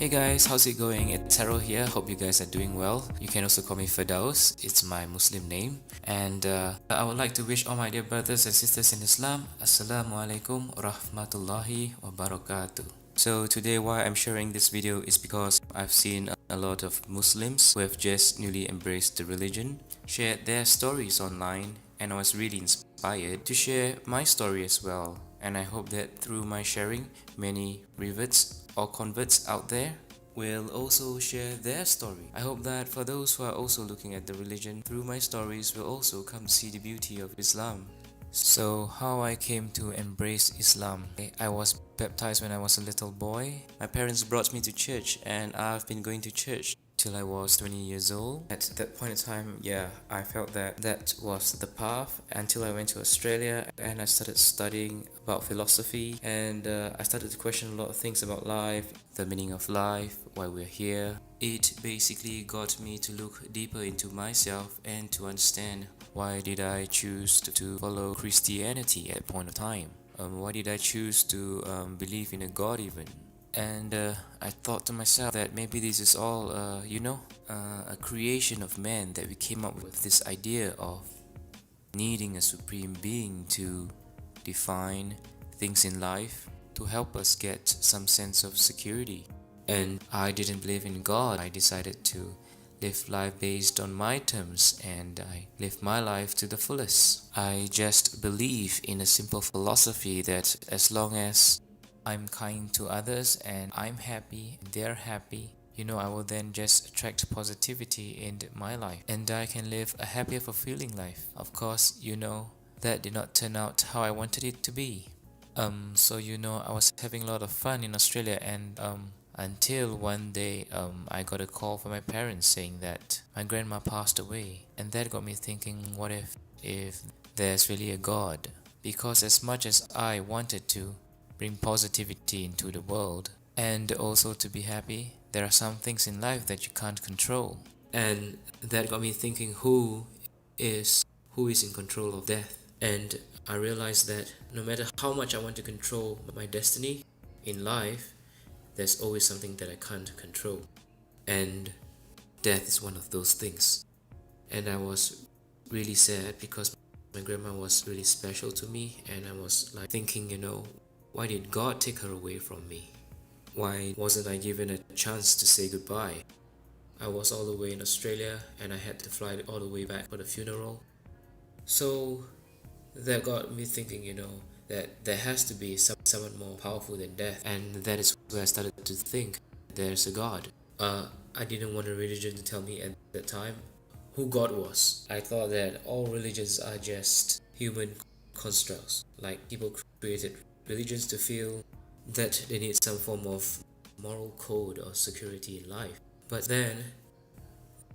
Hey guys, how's it going? It's Harold here. Hope you guys are doing well. You can also call me Firdaus. It's my Muslim name. And I would like to wish all my dear brothers and sisters in Islam, Assalamu alaikum rahmatullahi wa barakatuh. So today why I'm sharing this video is because I've seen a lot of Muslims who have just newly embraced the religion, shared their stories online, and I was really inspired to share my story as well. And I hope that through my sharing, many reverts or converts out there will also share their story. I hope that for those who are also looking at the religion through my stories will also come see the beauty of Islam. So how I came to embrace Islam. I was baptized when I was a little boy. My parents brought me to church and I've been going to church till I was 20 years old. At that point in time, I felt that that was the path until I went to Australia and I started studying about philosophy and I started to question a lot of things about life, the meaning of life, why we're here. It basically got me to look deeper into myself and to understand why did I choose to follow Christianity at a point of time. Why did I choose to believe in a God even? And I thought to myself that maybe this is all, a creation of man, that we came up with this idea of needing a supreme being to define things in life, to help us get some sense of security. And I didn't believe in God. I decided to live life based on my terms and I live my life to the fullest. I just believe in a simple philosophy that as long as I'm kind to others and I'm happy, they're happy, I will then just attract positivity in my life and I can live a happier, fulfilling life. Of course, that did not turn out how I wanted it to be. So I was having a lot of fun in Australia and until one day I got a call from my parents saying that my grandma passed away, and that got me thinking, what if there's really a God? Because as much as I wanted to bring positivity into the world and also to be happy, there are some things in life that you can't control. And that got me thinking, who is in control of death? And I realized that no matter how much I want to control my destiny in life, there's always something that I can't control. And death is one of those things. And I was really sad because my grandma was really special to me, and I was like thinking, why did God take her away from me? Why wasn't I given a chance to say goodbye? I was all the way in Australia and I had to fly all the way back for the funeral. So that got me thinking, that there has to be someone more powerful than death. And that is where I started to think there's a God. I didn't want a religion to tell me at that time who God was. I thought that all religions are just human constructs. Like people created religions to feel that they need some form of moral code or security in life. But then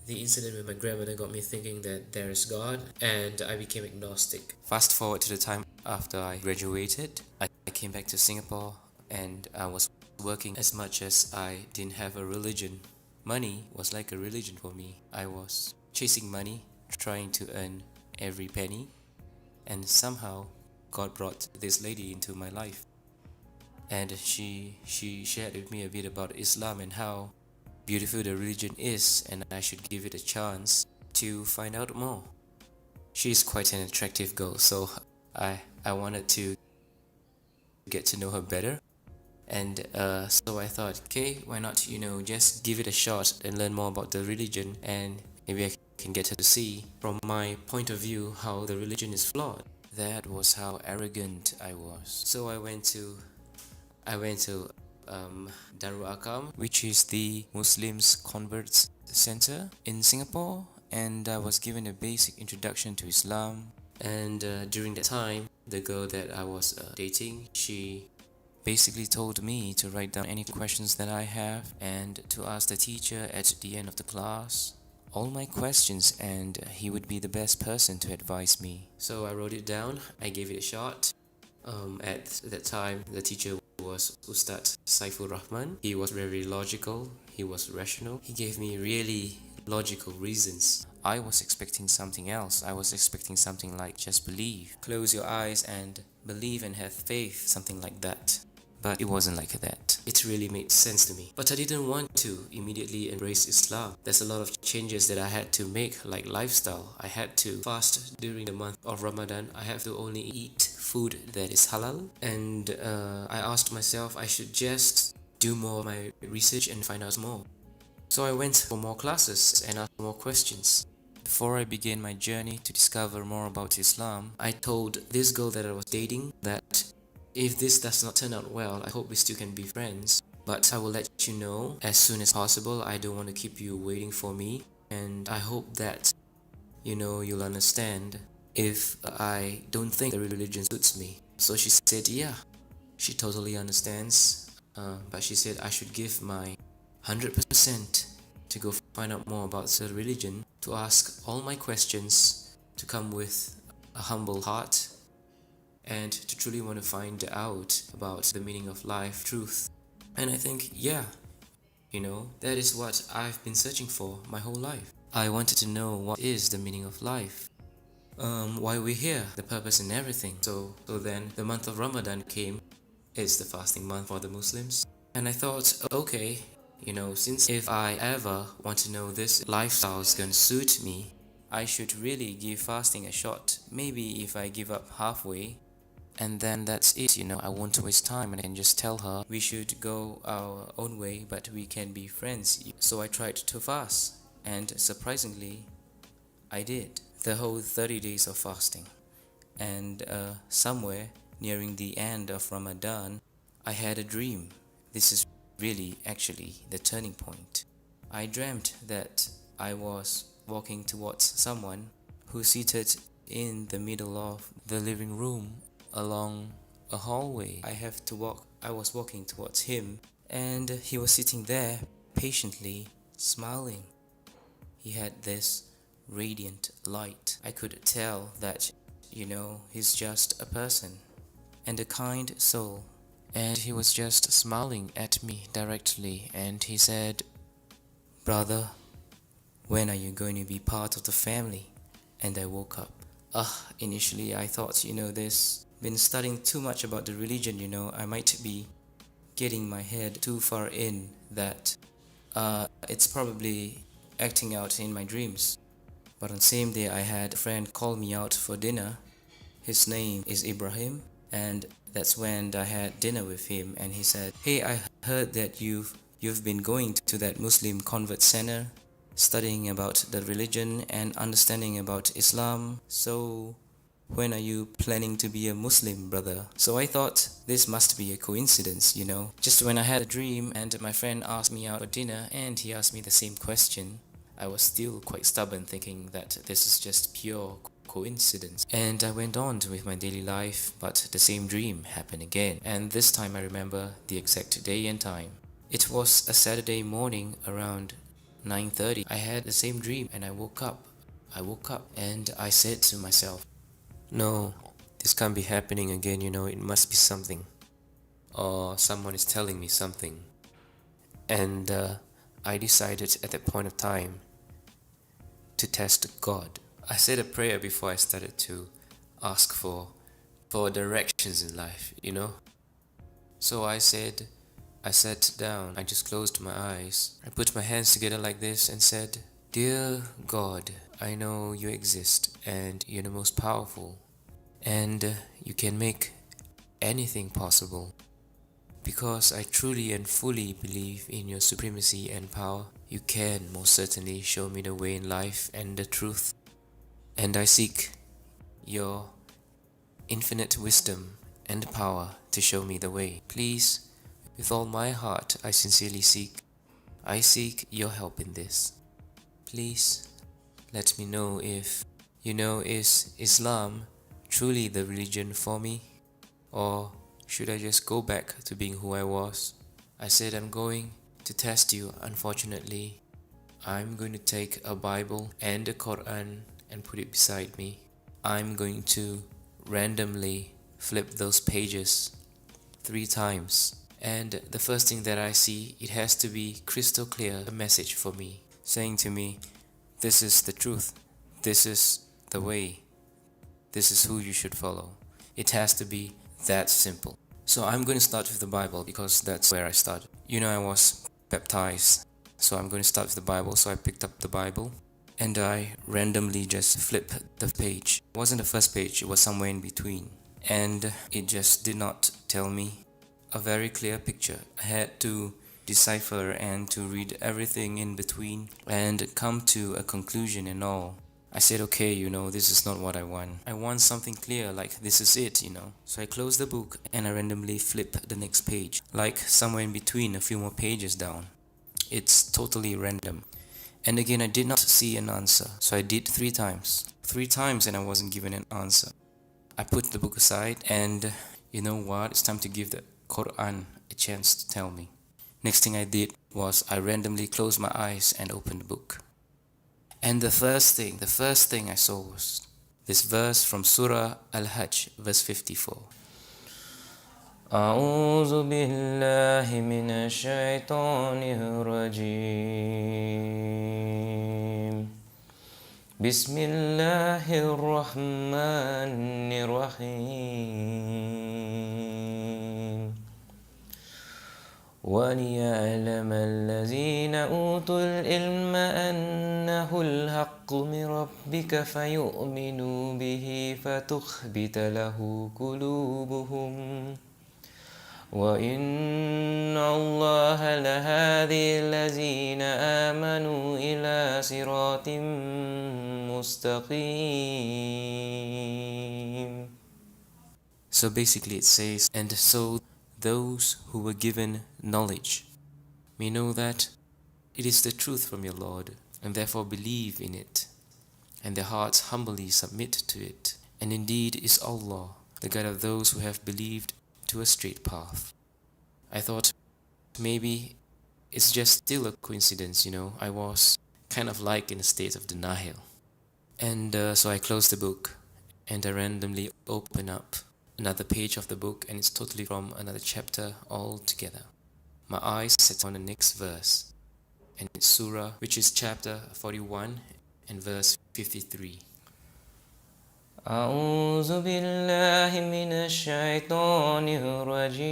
the incident with my grandmother got me thinking that there is God, and I became agnostic. Fast forward to the time after I graduated, I came back to Singapore and I was working. As much as I didn't have a religion, money was like a religion for me. I was chasing money, trying to earn every penny, and somehow God brought this lady into my life. And she shared with me a bit about Islam and how beautiful the religion is, and I should give it a chance to find out more. She's quite an attractive girl, so I wanted to get to know her better. And so I thought, okay, why not, just give it a shot and learn more about the religion, and maybe I can get her to see from my point of view how the religion is flawed. That was how arrogant I was. So I went to Darul Akam, which is the Muslims Converts Center in Singapore, and I was given a basic introduction to Islam. And during that time, the girl that I was dating, she basically told me to write down any questions that I have and to ask the teacher at the end of the class all my questions, and he would be the best person to advise me. So I wrote it down, I gave it a shot. At that time, the teacher was Ustad Saiful Rahman. He was very logical, he was rational. He gave me really logical reasons. I was expecting something else. I was expecting something like just believe, close your eyes and believe and have faith, something like that. but it wasn't like that. It really made sense to me. But I didn't want to immediately embrace Islam. There's a lot of changes that I had to make, like lifestyle. I had to fast during the month of Ramadan. I have to only eat food that is halal. And I asked myself I should just do more of my research and find out more. So I went for more classes and asked more questions. Before I began my journey to discover more about Islam, I told this girl that I was dating that if this does not turn out well, I hope we still can be friends. But I will let you know as soon as possible. I don't want to keep you waiting for me. And I hope that, you'll understand if I don't think the religion suits me. So she said, yeah, she totally understands. But she said I should give my 100% to go find out more about the religion, to ask all my questions, to come with a humble heart, and to truly want to find out about the meaning of life, truth. And I think, yeah, that is what I've been searching for my whole life. I wanted to know what is the meaning of life, why we're here, the purpose and everything. So then the month of Ramadan came. It's the fasting month for the Muslims. And I thought, okay, since if I ever want to know this lifestyle is going to suit me, I should really give fasting a shot. Maybe if I give up halfway, and then that's it, I won't waste time and I can just tell her we should go our own way, but we can be friends. So I tried to fast, and surprisingly, I did the whole 30 days of fasting. And somewhere nearing the end of Ramadan, I had a dream. This is really actually the turning point. I dreamt that I was walking towards someone who seated in the middle of the living room along a hallway. I was walking towards him, and he was sitting there patiently smiling. He had this radiant light. I could tell that, he's just a person and a kind soul. And he was just smiling at me directly, and he said, "Brother, when are you going to be part of the family?" And I woke up. Initially I thought, this been studying too much about the religion, I might be getting my head too far in that it's probably acting out in my dreams. But on the same day, I had a friend call me out for dinner. His name is Ibrahim, and that's when I had dinner with him, and he said, "Hey, I heard that you've been going to that Muslim convert center, studying about the religion and understanding about Islam. So when are you planning to be a Muslim, brother?" So I thought this must be a coincidence, Just when I had a dream and my friend asked me out for dinner and he asked me the same question, I was still quite stubborn, thinking that this is just pure coincidence. And I went on with my daily life, but the same dream happened again. And this time I remember the exact day and time. It was a Saturday morning around 9:30. I had the same dream and I woke up and I said to myself, "No, this can't be happening again, it must be something. Or someone is telling me something." And I decided at that point of time to test God. I said a prayer before I started to ask for directions in life, So I sat down, I just closed my eyes. I put my hands together like this and said, "Dear God, I know you exist and you're the most powerful. And you can make anything possible. Because I truly and fully believe in your supremacy and power, you can most certainly show me the way in life and the truth. And I seek your infinite wisdom and power to show me the way. Please, with all my heart, I sincerely seek your help in this. Please, let me know if, is Islam truly the religion for me? Or should I just go back to being who I was?" I said, "I'm going to test you. Unfortunately, I'm going to take a Bible and a Quran and put it beside me. I'm going to randomly flip those pages 3 times. And the first thing that I see, it has to be crystal clear, a message for me, saying to me, this is the truth, this is the way, this is who you should follow. It has to be that simple. So I'm going to start with the Bible because that's where I started. I was baptized, so I'm going to start with the Bible. So I picked up the Bible and I randomly just flipped the page. It wasn't the first page, it was somewhere in between. And it just did not tell me a very clear picture. I had to decipher and to read everything in between and come to a conclusion and all. I said, okay, this is not what I want. I want something clear, like this is it. So I closed the book and I randomly flip the next page, like somewhere in between, a few more pages down. It's totally random. And again, I did not see an answer. So I did 3 times. 3 times and I wasn't given an answer. I put the book aside and you know what? It's time to give the Quran a chance to tell me. Next thing I did was I randomly closed my eyes and opened the book. And the first thing I saw was this verse from Surah Al-Hajj, verse 54. أعوذ بالله من الشيطان الرجيم بسم الله الرحمن الرحيم وليعلم الذين أوتوا العلم أنه الحق من ربك فيؤمنوا به فتخبت له قلوبهم وإن الله لهادي الذين آمنوا إلى صراط مستقيم. So basically it says, and so those who were given knowledge may know that it is the truth from your Lord, and therefore believe in it, and their hearts humbly submit to it. And indeed is Allah, the guide of those who have believed to a straight path. I thought maybe it's just still a coincidence, I was kind of like in a state of denial. And so I closed the book and I randomly open up another page of the book, and it's totally from another chapter altogether. My eyes set on the next verse, and it's Surah, which is chapter 41 and verse 53. أعوذ بالله من الشيطان الرجيم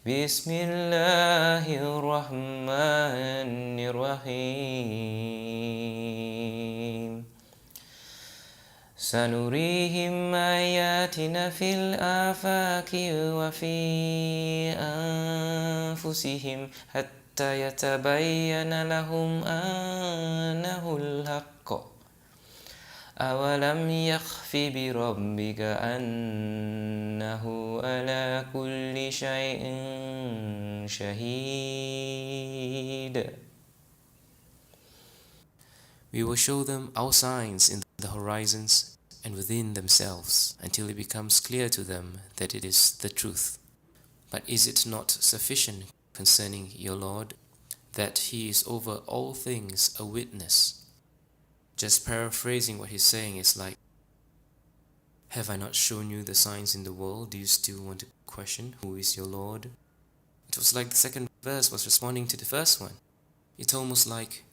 بسم الله الرحمن الرحيم سنريهم آياتنا في الآفاق وفي أنفسهم حتى يتبين لهم أنه الحق أولم يخف بربك أنه على كل شيء شهيد. We will show them our signs in the horizons and within themselves until it becomes clear to them that it is the truth. But is it not sufficient concerning your Lord that He is over all things a witness? Just paraphrasing what he's saying is like, have I not shown you the signs in the world? Do you still want to question who is your Lord? It was like the second verse was responding to the first one. It's almost like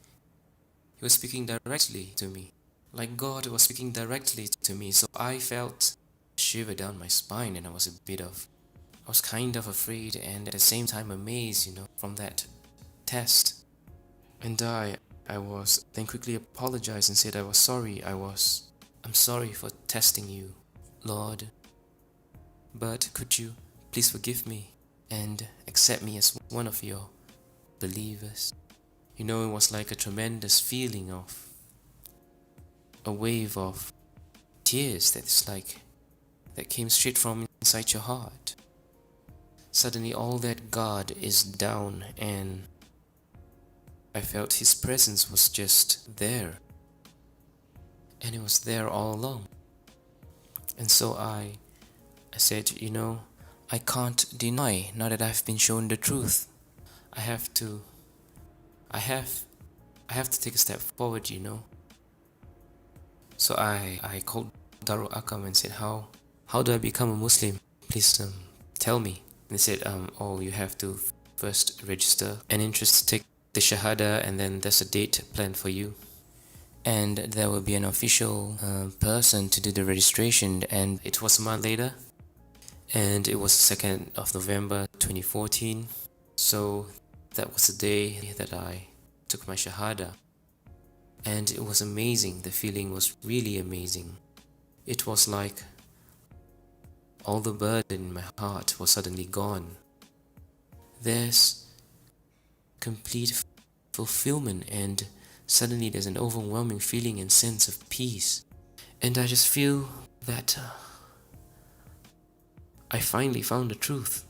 He was speaking directly to me, like God was speaking directly to me. So I felt a shiver down my spine, and I was kind of afraid and at the same time amazed, from that test. And I then quickly apologized and said I was sorry. I'm sorry for testing you, Lord. But could you please forgive me and accept me as one of your believers? It was like a tremendous feeling of a wave of tears that came straight from inside your heart. Suddenly all that guard is down, and I felt His presence was just there, and it was there all along. And so I said, I can't deny now that I've been shown the truth. I have to take a step forward, So I called Darul Akam and said, how do I become a Muslim? Please tell me. And they said, you have to first register an interest to take the Shahada, and then there's a date planned for you. and there will be an official person to do the registration, and it was a month later, and it was 2nd of November 2014. So that was the day that I took my Shahada, and it was amazing. The feeling was really amazing. It was like all the burden in my heart was suddenly gone. There's complete fulfillment, and suddenly there's an overwhelming feeling and sense of peace. And I just feel that I finally found the truth.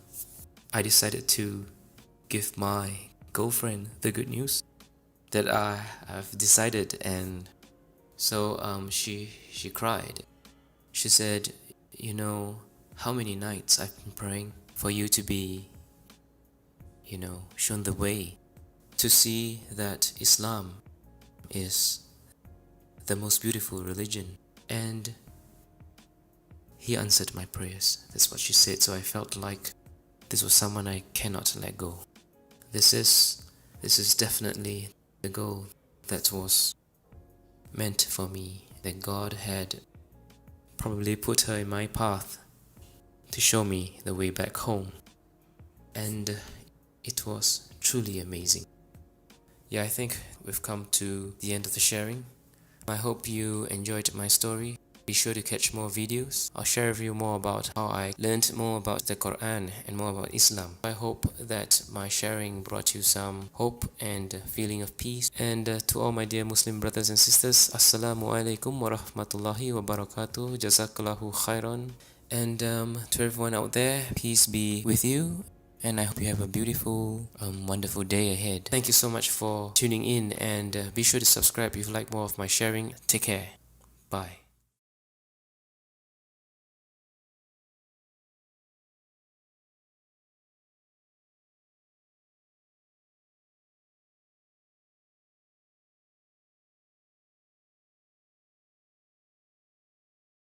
I decided to give my girlfriend the good news that I have decided, and so she cried. She said, you know, how many nights I've been praying for you to be, shown the way, to see that Islam is the most beautiful religion. And he answered my prayers. That's what she said. So I felt like this was someone I cannot let go. This is definitely the goal that was meant for me, that God had probably put her in my path to show me the way back home. And it was truly amazing. Yeah, I think we've come to the end of the sharing. I hope you enjoyed my story. Be sure to catch more videos. I'll share with you more about how I learned more about the Quran and more about Islam. I hope that my sharing brought you some hope and feeling of peace. And to all my dear Muslim brothers and sisters, Assalamu alaikum wa rahmatullahi wa barakatuh. Jazakallahu khairan. And to everyone out there, peace be with you. And I hope you have a beautiful, wonderful day ahead. Thank you so much for tuning in, and be sure to subscribe if you like more of my sharing. Take care. Bye.